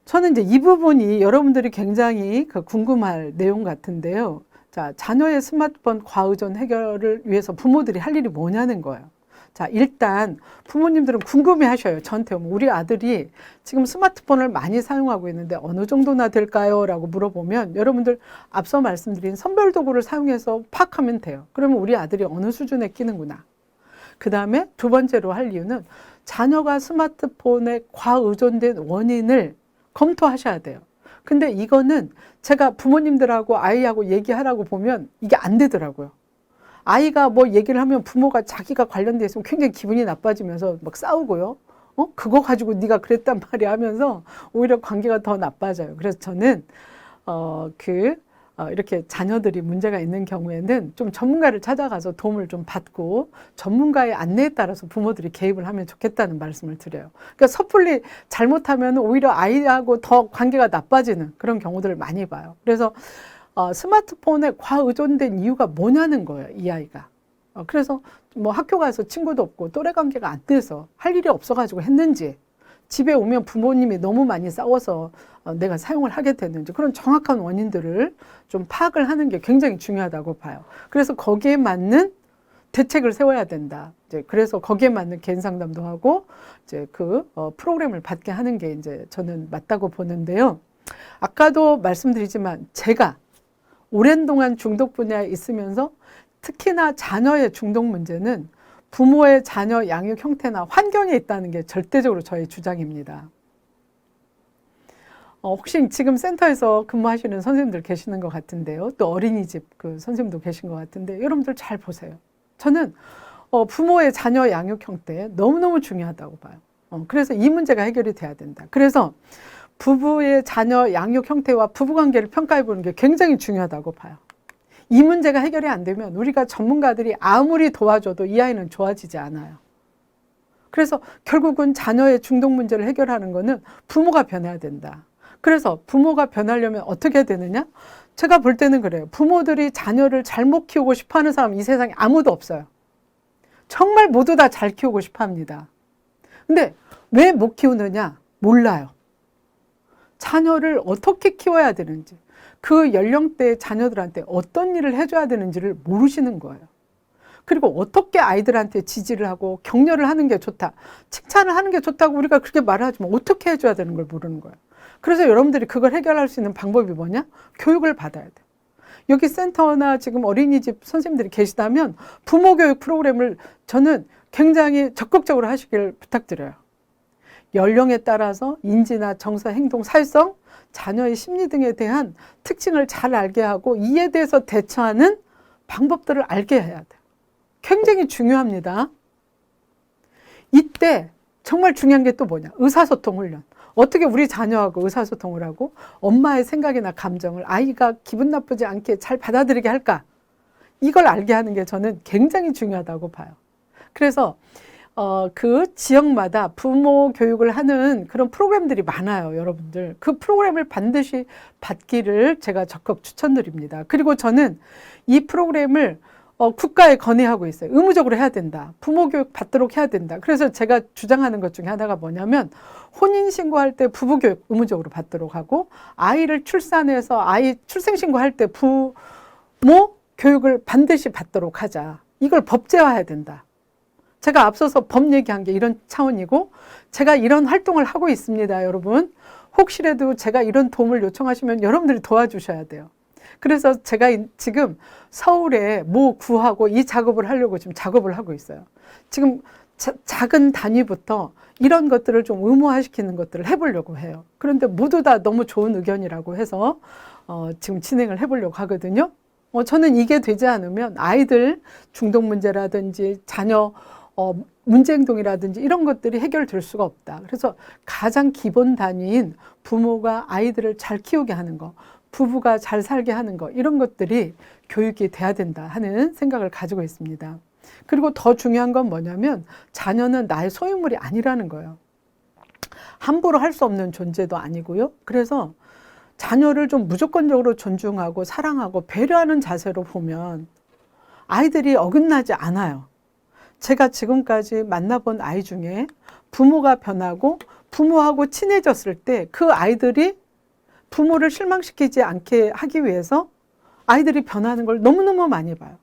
저는 이제 이 부분이 여러분들이 굉장히 궁금할 내용 같은데요. 자, 자녀의 스마트폰 과의존 해결을 위해서 부모들이 할 일이 뭐냐는 거예요. 자, 일단 부모님들은 궁금해 하셔요. 저한테 오면 우리 아들이 지금 스마트폰을 많이 사용하고 있는데 어느 정도나 될까요? 라고 물어보면 여러분들 앞서 말씀드린 선별 도구를 사용해서 파악하면 돼요. 그러면 우리 아들이 어느 수준에 끼는구나. 그 다음에 두 번째로 할 이유는 자녀가 스마트폰에 과의존된 원인을 검토하셔야 돼요. 근데 이거는 제가 부모님들하고 아이하고 얘기하라고 보면 이게 안 되더라고요. 아이가 뭐 얘기를 하면 부모가 자기가 관련돼 있으면 굉장히 기분이 나빠지면서 막 싸우고요. 그거 가지고 네가 그랬단 말이야 하면서 오히려 관계가 더 나빠져요. 그래서 저는 이렇게 자녀들이 문제가 있는 경우에는 좀 전문가를 찾아가서 도움을 좀 받고 전문가의 안내에 따라서 부모들이 개입을 하면 좋겠다는 말씀을 드려요. 그러니까 섣불리 잘못하면 오히려 아이하고 더 관계가 나빠지는 그런 경우들을 많이 봐요. 그래서 스마트폰에 과의존된 이유가 뭐냐는 거예요, 이 아이가. 그래서 뭐 학교 가서 친구도 없고 또래 관계가 안 돼서 할 일이 없어가지고 했는지, 집에 오면 부모님이 너무 많이 싸워서 내가 사용을 하게 됐는지, 그런 정확한 원인들을 좀 파악을 하는 게 굉장히 중요하다고 봐요. 그래서 거기에 맞는 대책을 세워야 된다. 이제 그래서 거기에 맞는 개인 상담도 하고 이제 프로그램을 받게 하는 게 이제 저는 맞다고 보는데요. 아까도 말씀드리지만 제가 오랜 동안 중독 분야에 있으면서 특히나 자녀의 중독 문제는 부모의 자녀 양육 형태나 환경에 있다는 게 절대적으로 저의 주장입니다. 혹시 지금 센터에서 근무하시는 선생님들 계시는 것 같은데요. 또 어린이집 선생님도 계신 것 같은데 여러분들 잘 보세요. 저는 부모의 자녀 양육 형태 너무너무 중요하다고 봐요. 그래서 이 문제가 해결이 돼야 된다. 그래서 부부의 자녀 양육 형태와 부부관계를 평가해 보는 게 굉장히 중요하다고 봐요. 이 문제가 해결이 안 되면 우리가 전문가들이 아무리 도와줘도 이 아이는 좋아지지 않아요. 그래서 결국은 자녀의 중독 문제를 해결하는 거는 부모가 변해야 된다. 그래서 부모가 변하려면 어떻게 되느냐? 제가 볼 때는 그래요. 부모들이 자녀를 잘못 키우고 싶어 하는 사람 이 세상에 아무도 없어요. 정말 모두 다 잘 키우고 싶어 합니다. 근데 왜 못 키우느냐? 몰라요. 자녀를 어떻게 키워야 되는지, 그 연령대의 자녀들한테 어떤 일을 해줘야 되는지를 모르시는 거예요. 그리고 어떻게 아이들한테 지지를 하고 격려를 하는 게 좋다, 칭찬을 하는 게 좋다고 우리가 그렇게 말하지만 어떻게 해줘야 되는 걸 모르는 거예요. 그래서 여러분들이 그걸 해결할 수 있는 방법이 뭐냐? 교육을 받아야 돼요. 여기 센터나 지금 어린이집 선생님들이 계시다면 부모 교육 프로그램을 저는 굉장히 적극적으로 하시길 부탁드려요. 연령에 따라서 인지나 정서, 행동, 사회성, 자녀의 심리 등에 대한 특징을 잘 알게 하고 이에 대해서 대처하는 방법들을 알게 해야 돼요. 굉장히 중요합니다. 이때 정말 중요한 게 또 뭐냐? 의사소통 훈련. 어떻게 우리 자녀하고 의사소통을 하고 엄마의 생각이나 감정을 아이가 기분 나쁘지 않게 잘 받아들이게 할까? 이걸 알게 하는 게 저는 굉장히 중요하다고 봐요. 그래서 그 지역마다 부모 교육을 하는 그런 프로그램들이 많아요, 여러분들. 그 프로그램을 반드시 받기를 제가 적극 추천드립니다. 그리고 저는 이 프로그램을 국가에 건의하고 있어요. 의무적으로 해야 된다. 부모 교육 받도록 해야 된다. 그래서 제가 주장하는 것 중에 하나가 뭐냐면 혼인신고할 때 부부 교육 의무적으로 받도록 하고 아이를 출산해서 아이 출생신고할 때 부모 교육을 반드시 받도록 하자. 이걸 법제화해야 된다. 제가 앞서서 법 얘기한 게 이런 차원이고 제가 이런 활동을 하고 있습니다, 여러분. 혹시라도 제가 이런 도움을 요청하시면 여러분들이 도와주셔야 돼요. 그래서 제가 지금 서울에 뭐 구하고 이 작업을 하려고 지금 작업을 하고 있어요. 지금 작은 단위부터 이런 것들을 좀 의무화시키는 것들을 해보려고 해요. 그런데 모두 다 너무 좋은 의견이라고 해서 지금 진행을 해보려고 하거든요. 저는 이게 되지 않으면 아이들 중독 문제라든지 자녀 문제 행동이라든지 이런 것들이 해결될 수가 없다. 그래서 가장 기본 단위인 부모가 아이들을 잘 키우게 하는 거, 부부가 잘 살게 하는 거, 이런 것들이 교육이 돼야 된다 하는 생각을 가지고 있습니다. 그리고 더 중요한 건 뭐냐면 자녀는 나의 소유물이 아니라는 거예요. 함부로 할 수 없는 존재도 아니고요. 그래서 자녀를 좀 무조건적으로 존중하고 사랑하고 배려하는 자세로 보면 아이들이 어긋나지 않아요. 제가 지금까지 만나본 아이 중에 부모가 변하고 부모하고 친해졌을 때 그 아이들이 부모를 실망시키지 않게 하기 위해서 아이들이 변하는 걸 너무너무 많이 봐요.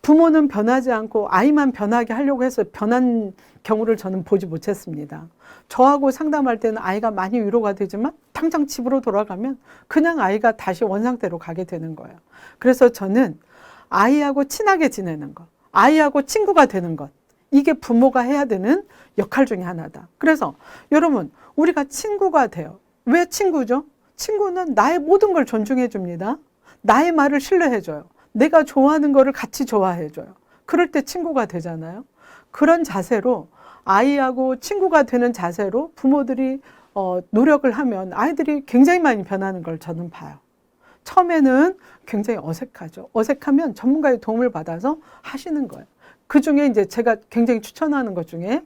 부모는 변하지 않고 아이만 변하게 하려고 해서 변한 경우를 저는 보지 못했습니다. 저하고 상담할 때는 아이가 많이 위로가 되지만 당장 집으로 돌아가면 그냥 아이가 다시 원상태로 가게 되는 거예요. 그래서 저는 아이하고 친하게 지내는 것, 아이하고 친구가 되는 것, 이게 부모가 해야 되는 역할 중에 하나다. 그래서 여러분, 우리가 친구가 돼요. 왜 친구죠? 친구는 나의 모든 걸 존중해 줍니다. 나의 말을 신뢰해 줘요. 내가 좋아하는 거를 같이 좋아해 줘요. 그럴 때 친구가 되잖아요. 그런 자세로 아이하고 친구가 되는 자세로 부모들이 노력을 하면 아이들이 굉장히 많이 변하는 걸 저는 봐요. 처음에는 굉장히 어색하죠. 어색하면 전문가의 도움을 받아서 하시는 거예요. 그 중에 이제 제가 굉장히 추천하는 것 중에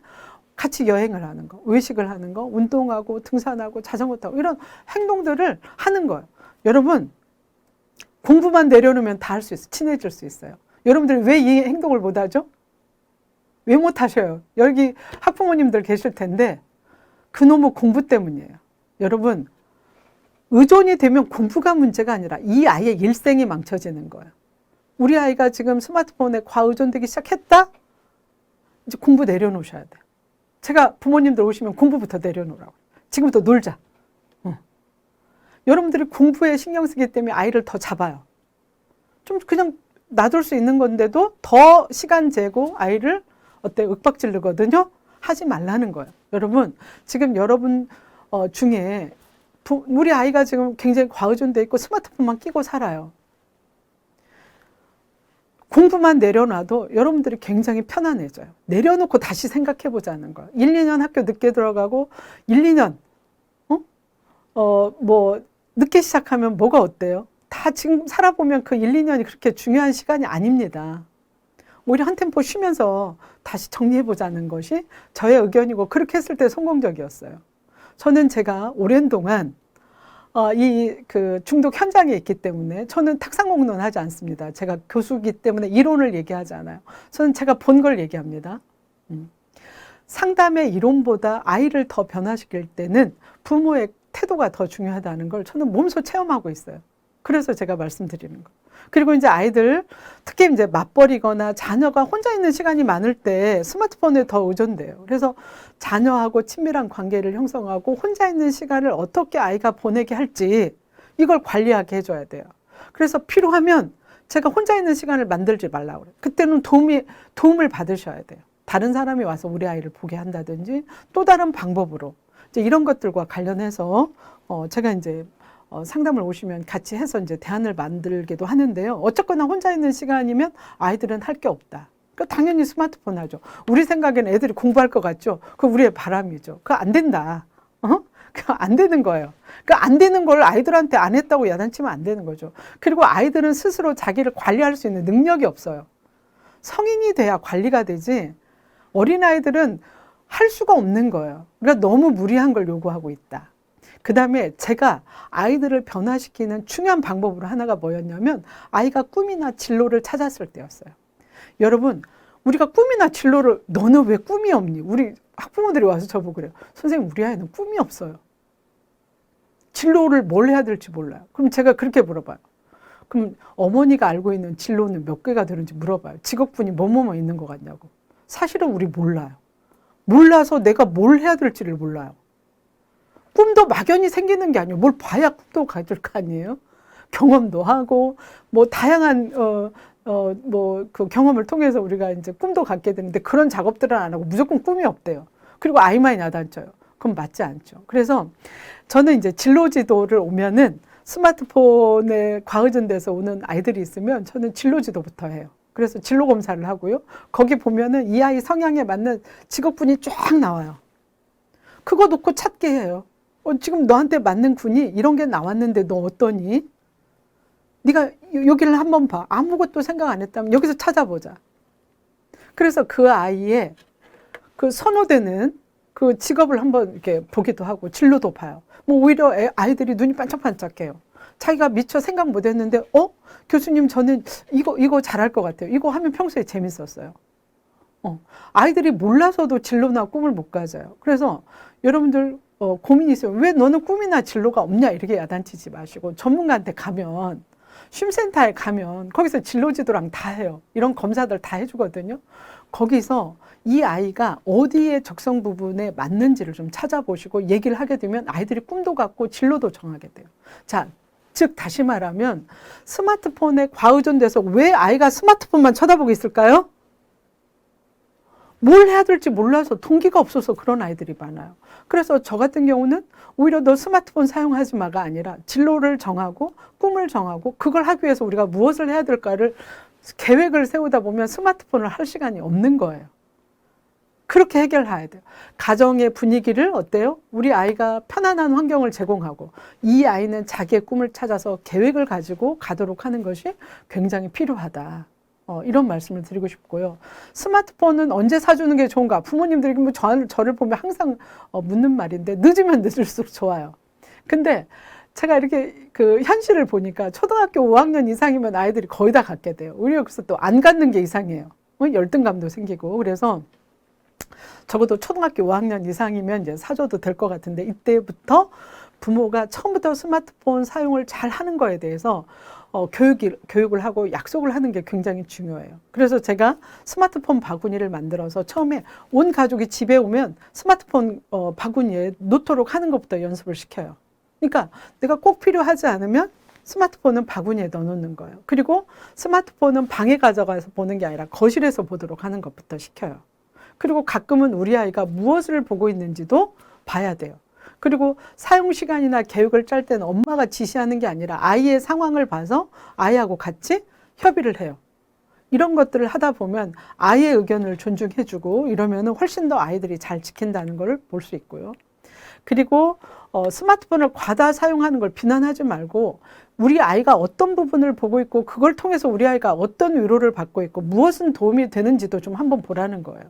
같이 여행을 하는 거, 외식을 하는 거, 운동하고 등산하고 자전거 타고 이런 행동들을 하는 거예요. 여러분, 공부만 내려놓으면 다 할 수 있어요. 친해질 수 있어요. 여러분들이 왜 이 행동을 못 하죠? 왜 못 하셔요? 여기 학부모님들 계실 텐데 그놈의 공부 때문이에요. 여러분, 의존이 되면 공부가 문제가 아니라 이 아이의 일생이 망쳐지는 거예요. 우리 아이가 지금 스마트폰에 과의존되기 시작했다? 이제 공부 내려놓으셔야 돼요. 제가 부모님들 오시면 공부부터 내려놓으라고. 지금부터 놀자. 여러분들이 공부에 신경 쓰기 때문에 아이를 더 잡아요. 좀 그냥 놔둘 수 있는 건데도 더 시간 재고 아이를 윽박지르거든요. 하지 말라는 거예요. 여러분, 지금 여러분 중에 우리 아이가 지금 굉장히 과의존돼 있고 스마트폰만 끼고 살아요. 공부만 내려놔도 여러분들이 굉장히 편안해져요. 내려놓고 다시 생각해 보자는 거예요. 1, 2년 학교 늦게 들어가고 1, 2년 늦게 시작하면 뭐가 어때요? 다 지금 살아보면 그 1, 2년이 그렇게 중요한 시간이 아닙니다. 오히려 한 템포 쉬면서 다시 정리해 보자는 것이 저의 의견이고 그렇게 했을 때 성공적이었어요. 저는 제가 오랜 동안 그 중독 현장에 있기 때문에 저는 탁상공론 하지 않습니다. 제가 교수이기 때문에 이론을 얘기하지 않아요. 저는 제가 본 걸 얘기합니다. 상담의 이론보다 아이를 더 변화시킬 때는 부모의 태도가 더 중요하다는 걸 저는 몸소 체험하고 있어요. 그래서 제가 말씀드리는 거예요. 그리고 이제 아이들, 특히 이제 맞벌이거나 자녀가 혼자 있는 시간이 많을 때 스마트폰에 더 의존돼요. 그래서 자녀하고 친밀한 관계를 형성하고 혼자 있는 시간을 어떻게 아이가 보내게 할지 이걸 관리하게 해줘야 돼요. 그래서 필요하면 제가 혼자 있는 시간을 만들지 말라고 그래요. 그때는 도움을 받으셔야 돼요. 다른 사람이 와서 우리 아이를 보게 한다든지 또 다른 방법으로 이제 이런 것들과 관련해서 제가 이제 상담을 오시면 같이 해서 이제 대안을 만들기도 하는데요. 어쨌거나 혼자 있는 시간이면 아이들은 할 게 없다. 그러니까 당연히 스마트폰 하죠. 우리 생각에는 애들이 공부할 것 같죠. 그거 우리의 바람이죠. 그거 안 된다. 그거 안 되는 거예요. 그러니까 안 되는 걸 아이들한테 안 했다고 야단치면 안 되는 거죠. 그리고 아이들은 스스로 자기를 관리할 수 있는 능력이 없어요. 성인이 돼야 관리가 되지 어린아이들은 할 수가 없는 거예요. 그러니까 너무 무리한 걸 요구하고 있다. 그 다음에 제가 아이들을 변화시키는 중요한 방법으로 하나가 뭐였냐면 아이가 꿈이나 진로를 찾았을 때였어요. 여러분, 우리가 꿈이나 진로를 너는 왜 꿈이 없니? 우리 학부모들이 와서 저보고 그래요. 선생님, 우리 아이는 꿈이 없어요. 진로를 뭘 해야 될지 몰라요. 그럼 제가 그렇게 물어봐요. 그럼 어머니가 알고 있는 진로는 몇 개가 되는지 물어봐요. 직업군이 뭐뭐뭐 있는 것 같냐고. 사실은 우리 몰라요. 몰라서 내가 뭘 해야 될지를 몰라요. 꿈도 막연히 생기는 게 아니에요. 뭘 봐야 꿈도 가질 거 아니에요. 경험도 하고 뭐 다양한 그 경험을 통해서 우리가 이제 꿈도 갖게 되는데 그런 작업들은 안 하고 무조건 꿈이 없대요. 그리고 아이만 야단쳐요. 그럼 맞지 않죠. 그래서 저는 이제 진로 지도를 오면은 스마트폰에 과의존돼서 오는 아이들이 있으면 저는 진로 지도부터 해요. 그래서 진로 검사를 하고요. 거기 보면은 이 아이 성향에 맞는 직업군이 쫙 나와요. 그거 놓고 찾게 해요. 지금 너한테 맞는 군이 이런 게 나왔는데 너 어떠니? 네가 여기를 한번 봐. 아무것도 생각 안 했다면 여기서 찾아보자. 그래서 그 아이의 그 선호되는 그 직업을 한번 이렇게 보기도 하고 진로도 봐요. 뭐 오히려 아이들이 눈이 반짝반짝해요. 자기가 미처 생각 못 했는데 교수님 저는 이거 잘할 것 같아요. 이거 하면 평소에 재밌었어요. 아이들이 몰라서도 진로나 꿈을 못 가져요. 그래서 여러분들 고민이 있어요. 왜 너는 꿈이나 진로가 없냐 이렇게 야단치지 마시고 전문가한테 가면 쉼센터에 가면 거기서 진로지도랑 다 해요. 이런 검사들 다 해주거든요. 거기서 이 아이가 어디에 적성 부분에 맞는지를 좀 찾아보시고 얘기를 하게 되면 아이들이 꿈도 갖고 진로도 정하게 돼요. 자, 즉 다시 말하면 스마트폰에 과의존돼서 왜 아이가 스마트폰만 쳐다보고 있을까요? 뭘 해야 될지 몰라서 동기가 없어서 그런 아이들이 많아요. 그래서 저 같은 경우는 오히려 너 스마트폰 사용하지 마가 아니라 진로를 정하고 꿈을 정하고 그걸 하기 위해서 우리가 무엇을 해야 될까를 계획을 세우다 보면 스마트폰을 할 시간이 없는 거예요. 그렇게 해결해야 돼요. 가정의 분위기를 어때요? 우리 아이가 편안한 환경을 제공하고 이 아이는 자기의 꿈을 찾아서 계획을 가지고 가도록 하는 것이 굉장히 필요하다. 이런 말씀을 드리고 싶고요. 스마트폰은 언제 사주는 게 좋은가? 부모님들이 뭐 저를 보면 항상 묻는 말인데 늦으면 늦을수록 좋아요. 근데 제가 이렇게 그 현실을 보니까 초등학교 5학년 이상이면 아이들이 거의 다 갖게 돼요. 우리 여기서 또 안 갖는 게 이상해요. 열등감도 생기고. 그래서 적어도 초등학교 5학년 이상이면 이제 사줘도 될 것 같은데 이때부터 부모가 처음부터 스마트폰 사용을 잘 하는 거에 대해서 교육을 하고 약속을 하는 게 굉장히 중요해요. 그래서 제가 스마트폰 바구니를 만들어서 처음에 온 가족이 집에 오면 스마트폰 바구니에 놓도록 하는 것부터 연습을 시켜요. 그러니까 내가 꼭 필요하지 않으면 스마트폰은 바구니에 넣어놓는 거예요. 그리고 스마트폰은 방에 가져가서 보는 게 아니라 거실에서 보도록 하는 것부터 시켜요. 그리고 가끔은 우리 아이가 무엇을 보고 있는지도 봐야 돼요. 그리고 사용 시간이나 계획을 짤 때는 엄마가 지시하는 게 아니라 아이의 상황을 봐서 아이하고 같이 협의를 해요. 이런 것들을 하다 보면 아이의 의견을 존중해주고 이러면 훨씬 더 아이들이 잘 지킨다는 걸 볼 수 있고요. 그리고 스마트폰을 과다 사용하는 걸 비난하지 말고 우리 아이가 어떤 부분을 보고 있고 그걸 통해서 우리 아이가 어떤 위로를 받고 있고 무엇은 도움이 되는지도 좀 한번 보라는 거예요.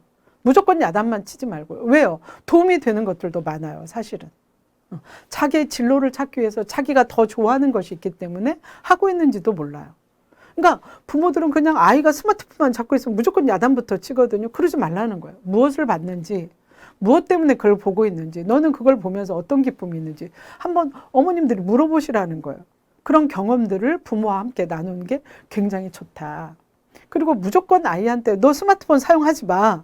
무조건 야단만 치지 말고요. 왜요? 도움이 되는 것들도 많아요, 사실은. 자기의 진로를 찾기 위해서 자기가 더 좋아하는 것이 있기 때문에 하고 있는지도 몰라요. 그러니까 부모들은 그냥 아이가 스마트폰만 잡고 있으면 무조건 야단부터 치거든요. 그러지 말라는 거예요. 무엇을 봤는지, 무엇 때문에 그걸 보고 있는지, 너는 그걸 보면서 어떤 기쁨이 있는지 한번 어머님들이 물어보시라는 거예요. 그런 경험들을 부모와 함께 나누는 게 굉장히 좋다. 그리고 무조건 아이한테 너 스마트폰 사용하지 마.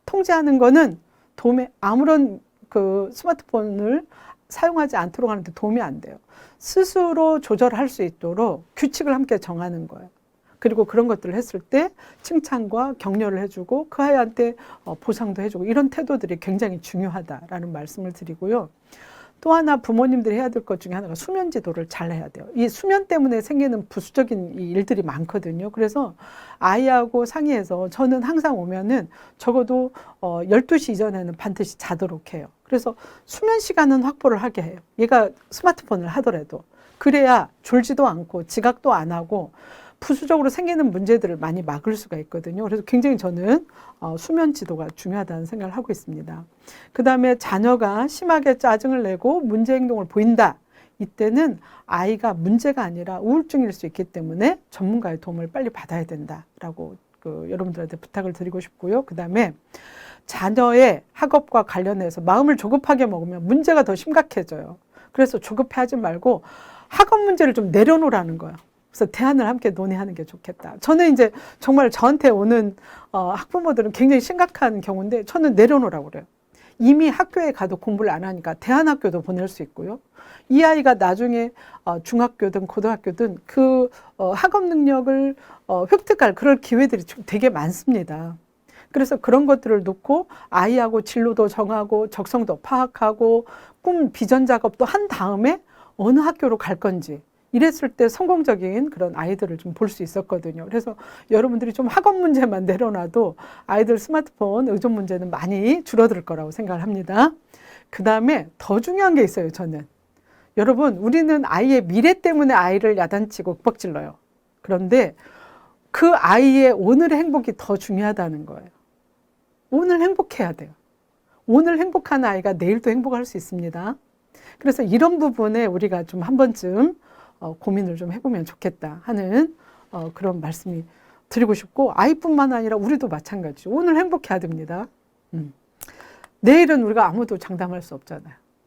통제하는 거는 도움이 아무런 그 스마트폰을 사용하지 않도록 하는데 도움이 안 돼요. 스스로 조절할 수 있도록 규칙을 함께 정하는 거예요. 그리고 그런 것들을 했을 때 칭찬과 격려를 해주고 그 아이한테 보상도 해주고 이런 태도들이 굉장히 중요하다라는 말씀을 드리고요. 또 하나 부모님들이 해야 될 것 중에 하나가 수면 지도를 잘 해야 돼요. 이 수면 때문에 생기는 부수적인 일들이 많거든요. 그래서 아이하고 상의해서 저는 항상 오면은 적어도 12시 이전에는 반드시 자도록 해요. 그래서 수면 시간은 확보를 하게 해요. 얘가 스마트폰을 하더라도. 그래야 졸지도 않고 지각도 안 하고 부수적으로 생기는 문제들을 많이 막을 수가 있거든요. 그래서 굉장히 저는 수면 지도가 중요하다는 생각을 하고 있습니다. 그 다음에 자녀가 심하게 짜증을 내고 문제 행동을 보인다. 이때는 아이가 문제가 아니라 우울증일 수 있기 때문에 전문가의 도움을 빨리 받아야 된다라고 여러분들한테 부탁을 드리고 싶고요. 그 다음에 자녀의 학업과 관련해서 마음을 조급하게 먹으면 문제가 더 심각해져요. 그래서 조급해하지 말고 학업 문제를 좀 내려놓으라는 거예요. 그래서 대안을 함께 논의하는 게 좋겠다. 저는 이제 정말 저한테 오는 학부모들은 굉장히 심각한 경우인데 저는 내려놓으라고 그래요. 이미 학교에 가도 공부를 안 하니까 대안학교도 보낼 수 있고요. 이 아이가 나중에 중학교든 고등학교든 그 학업 능력을 획득할 그럴 기회들이 좀 되게 많습니다. 그래서 그런 것들을 놓고 아이하고 진로도 정하고 적성도 파악하고 꿈 비전 작업도 한 다음에 어느 학교로 갈 건지 이랬을 때 성공적인 그런 아이들을 좀 볼 수 있었거든요. 그래서 여러분들이 좀 학업 문제만 내려놔도 아이들 스마트폰 의존 문제는 많이 줄어들 거라고 생각을 합니다. 그 다음에 더 중요한 게 있어요, 저는. 여러분, 우리는 아이의 미래 때문에 아이를 야단치고 윽박질러요. 그런데 그 아이의 오늘의 행복이 더 중요하다는 거예요. 오늘 행복해야 돼요. 오늘 행복한 아이가 내일도 행복할 수 있습니다. 그래서 이런 부분에 우리가 좀 한 번쯤 고민을 좀 해보면 좋겠다 하는 그런 말씀이 드리고 싶고 아이뿐만 아니라 우리도 마찬가지죠. 오늘 행복해야 됩니다. 내일은 우리가 아무도 장담할 수 없잖아요.